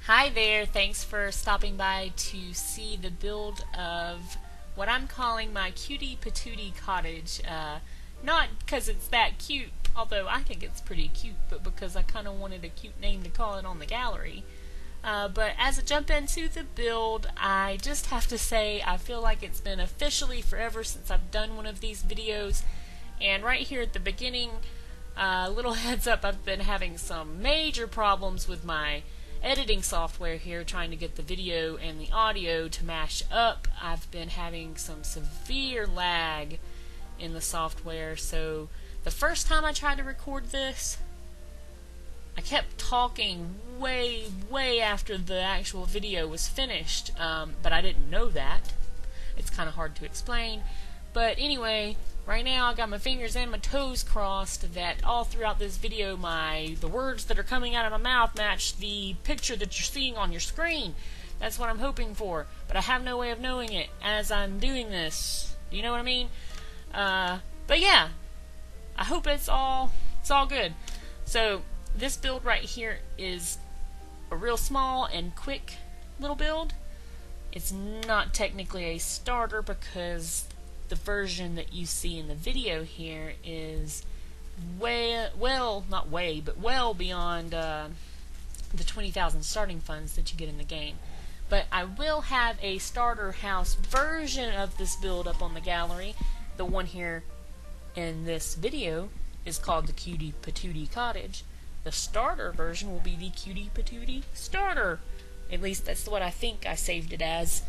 Hi there, thanks for stopping by to see the build of what I'm calling my Cutie Patootie Cottage. Not because it's that cute, although I think it's pretty cute, but because I kind of wanted a cute name to call it on the gallery. But as I jump into the build, I just have to say I feel like it's been officially forever since I've done one of these videos. And right here at the beginning, little heads up, I've been having some major problems with my editing software here, trying to get the video and the audio to mash up. I've been having some severe lag in the software, so the first time I tried to record this, I kept talking way after the actual video was finished, but I didn't know that. It's kind of hard to explain. But anyway, right now I got my fingers and my toes crossed that all throughout this video the words that are coming out of my mouth match the picture that you're seeing on your screen. That's what I'm hoping for, but I have no way of knowing it as I'm doing this. Do you know what I mean? But yeah, I hope it's all good. So this build right here is a real small and quick little build. It's not technically a starter because the version that you see in the video here is well beyond the 20,000 starting funds that you get in the game. But I will have a starter house version of this build up on the gallery. The one here in this video is called the Cutie Patootie Cottage. The starter version will be the Cutie Patootie Starter. At least that's what I think I saved it as.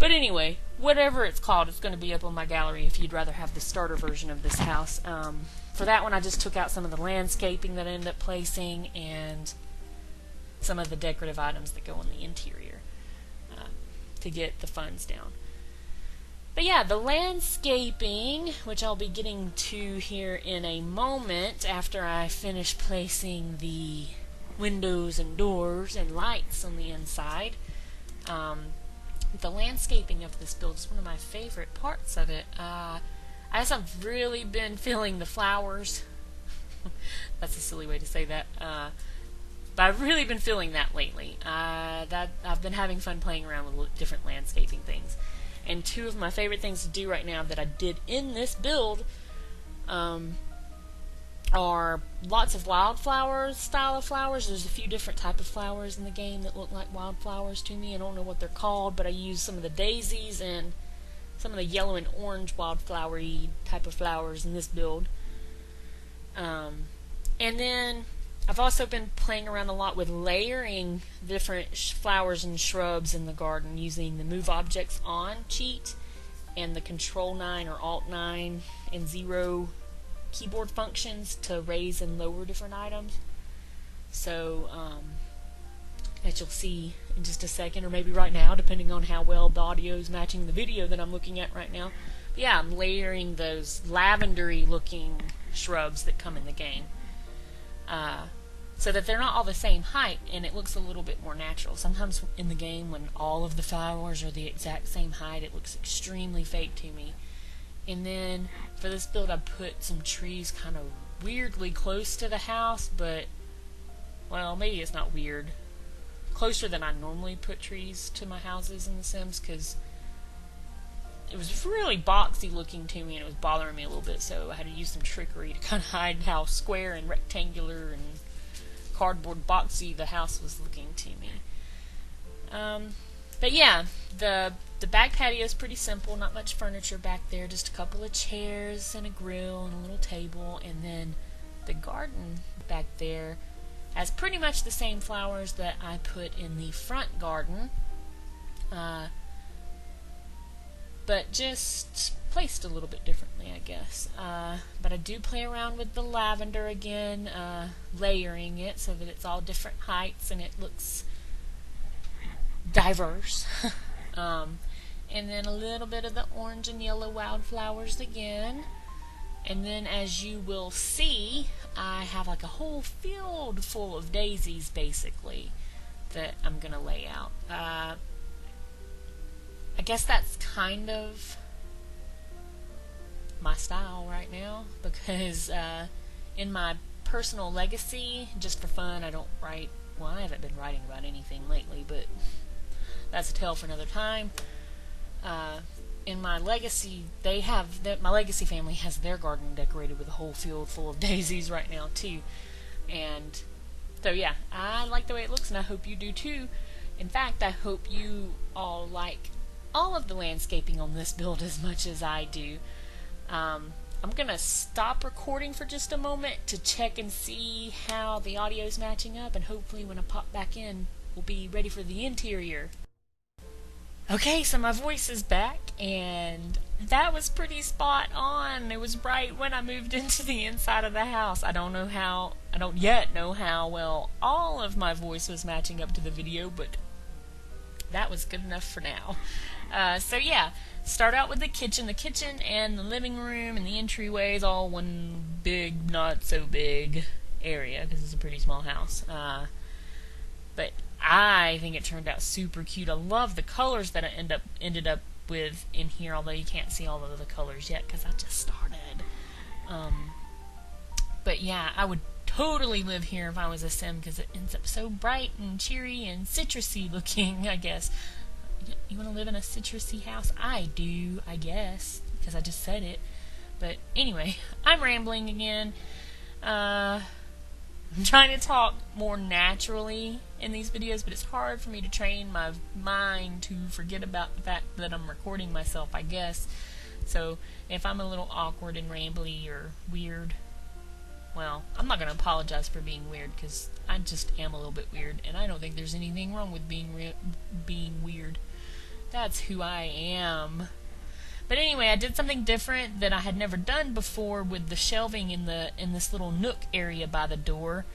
But anyway, whatever it's called, it's going to be up on my gallery if you'd rather have the starter version of this house. For that one, I just took out some of the landscaping that I ended up placing and some of the decorative items that go on the interior to get the funds down. But yeah, the landscaping, which I'll be getting to here in a moment after I finish placing the windows and doors and lights on the inside. The landscaping of this build is one of my favorite parts of it. I guess I've really been feeling the flowers. That's a silly way to say that. But I've really been feeling that lately. I've been having fun playing around with different landscaping things. And two of my favorite things to do right now that I did in this build are lots of wildflowers, style of flowers. There's a few different type of flowers in the game that look like wildflowers to me. I don't know what they're called, but I used some of the daisies and some of the yellow and orange wildflowery type of flowers in this build. And then I've also been playing around a lot with layering different flowers and shrubs in the garden using the Move Objects On cheat and the Control 9 or Alt 9 and 0 keyboard functions to raise and lower different items. So that you'll see in just a second, or maybe right now, depending on how well the audio is matching the video that I'm looking at right now. But yeah, I'm layering those lavendery looking shrubs that come in the game so that they're not all the same height and it looks a little bit more natural. Sometimes in the game when all of the flowers are the exact same height, it looks extremely fake to me. And then for this build I put some trees kind of weirdly close to the house, but, well, maybe it's not weird. Closer than I normally put trees to my houses in The Sims, because it was really boxy looking to me and it was bothering me a little bit, so I had to use some trickery to kind of hide how square and rectangular and cardboard boxy the house was looking to me. But yeah, the back patio is pretty simple, not much furniture back there, just a couple of chairs and a grill and a little table, and then the garden back there has pretty much the same flowers that I put in the front garden, but just placed a little bit differently, I guess. But I do play around with the lavender again, layering it so that it's all different heights and it looks diverse. And then a little bit of the orange and yellow wildflowers again. And then as you will see, I have like a whole field full of daisies basically that I'm going to lay out. I guess that's kind of my style right now because in my personal legacy, just for fun, I don't write well, I haven't been writing about anything lately, but that's a tale for another time. In my legacy, my legacy family has their garden decorated with a whole field full of daisies right now too, and so yeah, I like the way it looks, and I hope you do too. In fact, I hope you all like all of the landscaping on this build as much as I do. I'm gonna stop recording for just a moment to check and see how the audio is matching up, and hopefully when I pop back in, we'll be ready for the interior. Okay, so my voice is back, and that was pretty spot on. It was right when I moved into the inside of the house. I don't yet know how well all of my voice was matching up to the video, but that was good enough for now. So yeah, start out with the kitchen. The kitchen and the living room and the entryway is all one big, not so big area, because it's a pretty small house. But I think it turned out super cute. I love the colors that I ended up with in here, although you can't see all of the colors yet because I just started. But yeah, I would totally live here if I was a sim, because it ends up so bright and cheery and citrusy looking, I guess. You want to live in a citrusy house? I do, I guess, because I just said it. But anyway, I'm rambling again. I'm trying to talk more naturally in these videos, but it's hard for me to train my mind to forget about the fact that I'm recording myself, I guess. So if I'm a little awkward and rambly or weird, well, I'm not going to apologize for being weird, because I just am a little bit weird, and I don't think there's anything wrong with being weird. That's who I am. But anyway, I did something different that I had never done before with the shelving in this little nook area by the door.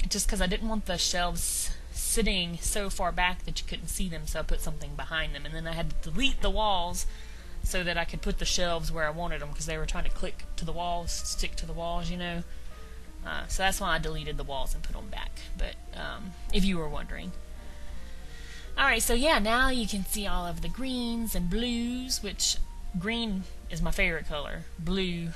Just because I didn't want the shelves sitting so far back that you couldn't see them, so I put something behind them. And then I had to delete the walls so that I could put the shelves where I wanted them, because they were trying to stick to the walls, you know. So that's why I deleted the walls and put them back. But if you were wondering. Alright, so yeah, now you can see all of the greens and blues, which green is my favorite color. Blue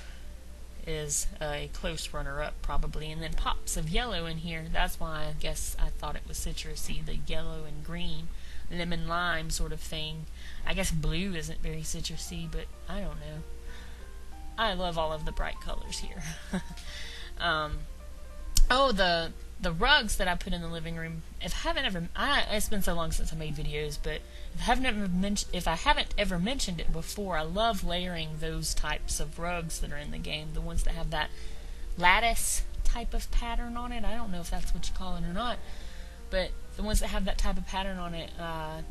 is a close runner-up, probably. And then pops of yellow in here. That's why I guess I thought it was citrusy, the yellow and green. Lemon lime sort of thing. I guess blue isn't very citrusy, but I don't know. I love all of the bright colors here. The rugs that I put in the living room, it's been so long since I made videos, but if I haven't ever mentioned it before, I love layering those types of rugs that are in the game, the ones that have that lattice type of pattern on it. I don't know if that's what you call it or not, but the ones that have that type of pattern on it,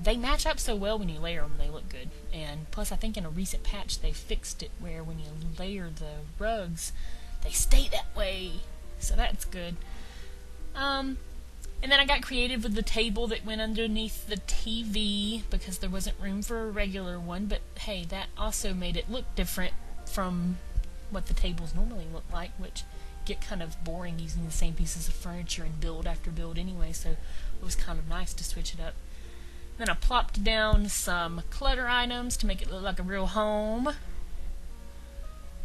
they match up so well when you layer them, they look good. And plus, I think in a recent patch they fixed it where when you layer the rugs, they stay that way, so that's good. And then I got creative with the table that went underneath the TV, because there wasn't room for a regular one, but hey, that also made it look different from what the tables normally look like, which get kind of boring using the same pieces of furniture and build after build anyway, so it was kind of nice to switch it up. Then I plopped down some clutter items to make it look like a real home.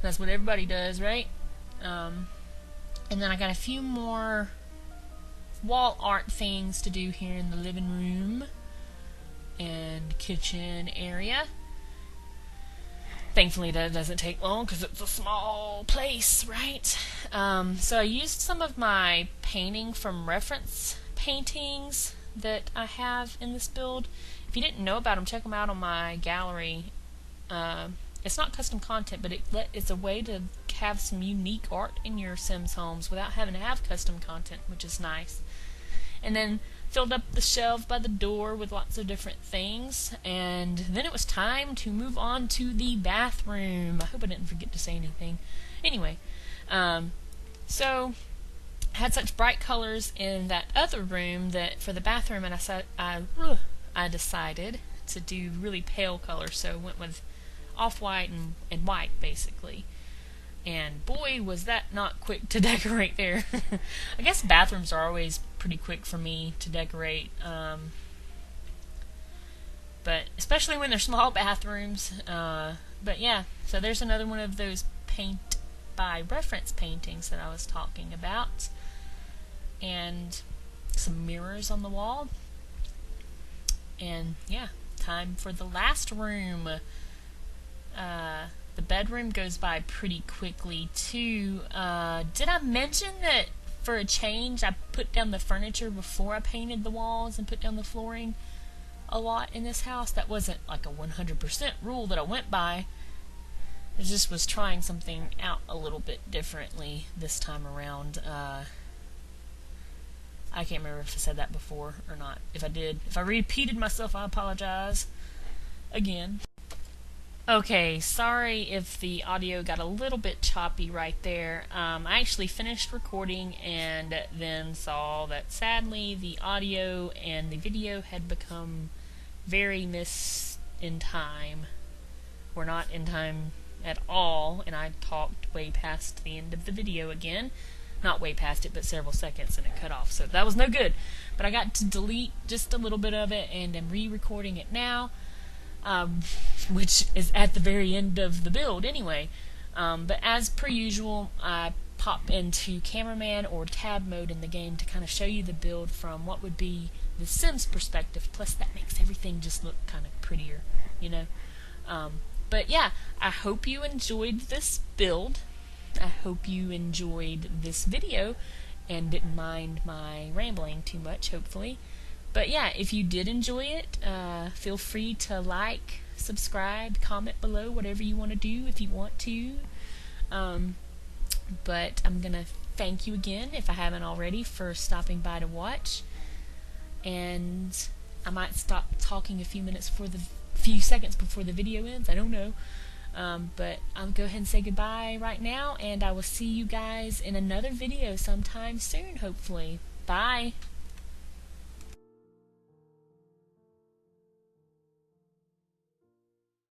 That's what everybody does, right? And then I got a few more wall art things to do here in the living room and kitchen area. Thankfully that doesn't take long because it's a small place, right? So I used some of my painting from reference paintings that I have in this build. If you didn't know about them, check them out on my gallery. It's not custom content, but it's a way to have some unique art in your Sims homes without having to have custom content, which is nice. And then filled up the shelf by the door with lots of different things, and then it was time to move on to the bathroom. I hope I didn't forget to say anything. Anyway, so I had such bright colors in that other room that for the bathroom, and I decided to do really pale colors, so went with off-white and white basically. And boy, was that not quick to decorate there. I guess bathrooms are always pretty quick for me to decorate, but especially when they're small bathrooms. But yeah, so there's another one of those paint by reference paintings that I was talking about. and some mirrors on the wall. And yeah, time for the last room. The bedroom goes by pretty quickly too. Did I mention that for a change I put down the furniture before I painted the walls and put down the flooring a lot in this house? That wasn't like a 100% rule that I went by. I just was trying something out a little bit differently this time around. I can't remember if I said that before or not. If I did, if I repeated myself, I apologize again. Okay, sorry if the audio got a little bit choppy right there. I actually finished recording and then saw that sadly the audio and the video had become very missed in time. We're not in time at all, and I talked way past the end of the video again. Not way past it, but several seconds, and it cut off, so that was no good. But I got to delete just a little bit of it, and I'm re-recording it now. Which is at the very end of the build anyway. But as per usual, I pop into cameraman or tab mode in the game to kind of show you the build from what would be the Sims perspective, plus that makes everything just look kind of prettier, you know. But yeah, I hope you enjoyed this build. I hope you enjoyed this video and didn't mind my rambling too much, hopefully. But yeah, if you did enjoy it, feel free to like, subscribe, comment below, whatever you want to do if you want to. But I'm going to thank you again, if I haven't already, for stopping by to watch. And I might stop talking a few seconds before the video ends. I don't know. But I'll go ahead and say goodbye right now, and I will see you guys in another video sometime soon, hopefully. Bye!